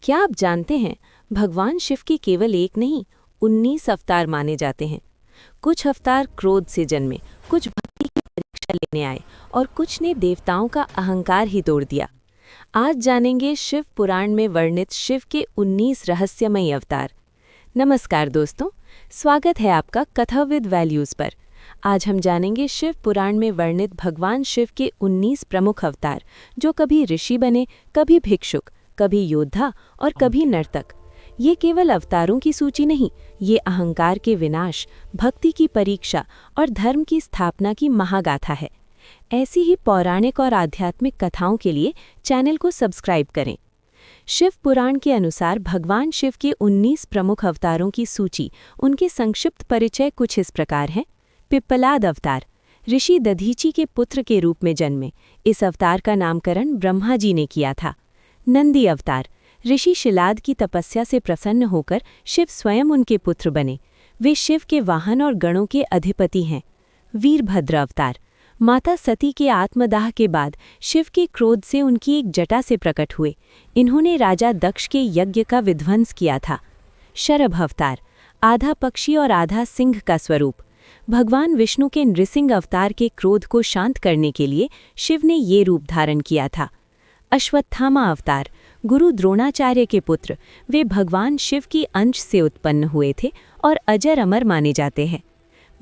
क्या आप जानते हैं, भगवान शिव के केवल एक नहीं 19 अवतार माने जाते हैं। कुछ अवतार क्रोध से जन्मे, कुछ भक्ति की परीक्षा लेने आए और कुछ ने देवताओं का अहंकार ही तोड़ दिया। आज जानेंगे शिव पुराण में वर्णित शिव के 19 रहस्यमयी अवतार। नमस्कार दोस्तों, स्वागत है आपका कथा विद वैल्यूज पर। आज हम जानेंगे शिव पुराण में वर्णित भगवान शिव के 19 प्रमुख अवतार, जो कभी ऋषि बने, कभी भिक्षुक, कभी योद्धा और कभी नर्तक। ये केवल अवतारों की सूची नहीं, ये अहंकार के विनाश, भक्ति की परीक्षा और धर्म की स्थापना की महागाथा है। ऐसी ही पौराणिक और आध्यात्मिक कथाओं के लिए चैनल को सब्सक्राइब करें। शिव पुराण के अनुसार भगवान शिव के 19 प्रमुख अवतारों की सूची, उनके संक्षिप्त परिचय कुछ इस प्रकार हैं। पिप्पलाद अवतार, ऋषि दधीची के पुत्र के रूप में जन्मे। इस अवतार का नामकरण ब्रह्मा जी ने किया था। नंदी अवतार, ऋषि शिलाद की तपस्या से प्रसन्न होकर शिव स्वयं उनके पुत्र बने। वे शिव के वाहन और गणों के अधिपति हैं। वीरभद्र अवतार, माता सती के आत्मदाह के बाद शिव के क्रोध से उनकी एक जटा से प्रकट हुए। इन्होंने राजा दक्ष के यज्ञ का विध्वंस किया था। शरभ अवतार, आधा पक्षी और आधा सिंह का स्वरूप। भगवान विष्णु के नृसिंह अवतार के क्रोध को शांत करने के लिए शिव ने ये रूप धारण किया था। अश्वत्थामा अवतार, गुरु द्रोणाचार्य के पुत्र। वे भगवान शिव की अंश से उत्पन्न हुए थे और अजर अमर माने जाते हैं।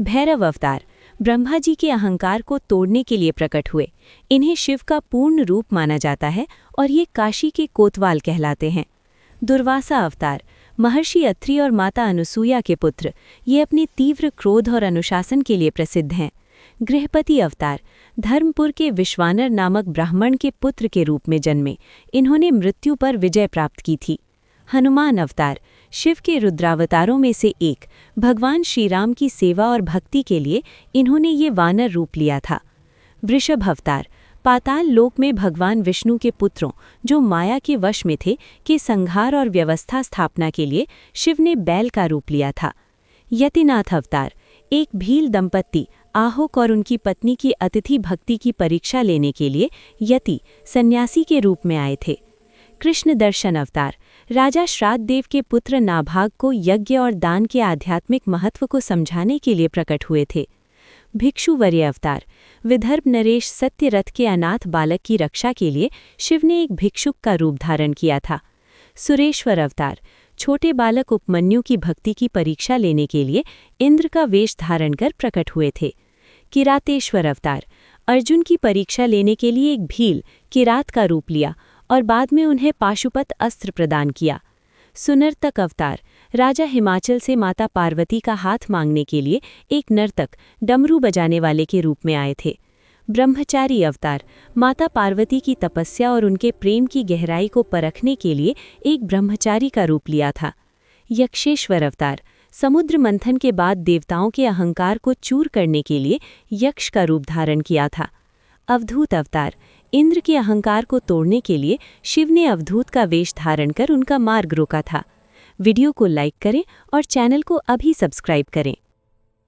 भैरव अवतार, ब्रह्मा जी के अहंकार को तोड़ने के लिए प्रकट हुए। इन्हें शिव का पूर्ण रूप माना जाता है और ये काशी के कोतवाल कहलाते हैं। दुर्वासा अवतार, महर्षि अत्रि और माता अनुसूया के पुत्र। ये अपने तीव्र क्रोध और अनुशासन के लिए प्रसिद्ध हैं। गृहपति अवतार, धर्मपुर के विश्वानर नामक ब्राह्मण के पुत्र के रूप में जन्मे। इन्होंने मृत्यु पर विजय प्राप्त की थी। हनुमान अवतार, शिव के रुद्रावतारों में से एक। भगवान श्रीराम की सेवा और भक्ति के लिए इन्होंने ये वानर रूप लिया था। वृषभ अवतार, पाताल लोक में भगवान विष्णु के पुत्रों, जो माया के वश में थे, के संहार और व्यवस्था स्थापना के लिए शिव ने बैल का रूप लिया था। यतिनाथ अवतार, एक भील दंपत्ति आहुक और उनकी पत्नी की अतिथि भक्ति की परीक्षा लेने के लिए यति सन्यासी के रूप में आए थे। कृष्ण दर्शन अवतार, राजा श्राद्ध देव के पुत्र नाभाग को यज्ञ और दान के आध्यात्मिक महत्व को समझाने के लिए प्रकट हुए थे। भिक्षुवर्य अवतार, विदर्भ नरेश सत्यरथ के अनाथ बालक की रक्षा के लिए शिव ने एक भिक्षुक का रूप धारण किया था। सुरेश्वर अवतार, छोटे बालक उपमन्यु की भक्ति की परीक्षा लेने के लिए इंद्र का वेश धारण कर प्रकट हुए थे। किरातेश्वर अवतार, अर्जुन की परीक्षा लेने के लिए एक भील किरात का रूप लिया और बाद में उन्हें पाशुपत अस्त्र प्रदान किया। सुनर्तक अवतार, राजा हिमाचल से माता पार्वती का हाथ मांगने के लिए एक नर्तक डमरू बजाने वाले के रूप में आए थे। ब्रह्मचारी अवतार, माता पार्वती की तपस्या और उनके प्रेम की गहराई को परखने के लिए एक ब्रह्मचारी का रूप लिया था। यक्षेश्वर अवतार, समुद्र मंथन के बाद देवताओं के अहंकार को चूर करने के लिए यक्ष का रूप धारण किया था। अवधूत अवतार, इंद्र के अहंकार को तोड़ने के लिए शिव ने अवधूत का वेश धारण कर उनका मार्ग रोका था। वीडियो को लाइक करें और चैनल को अभी सब्सक्राइब करें।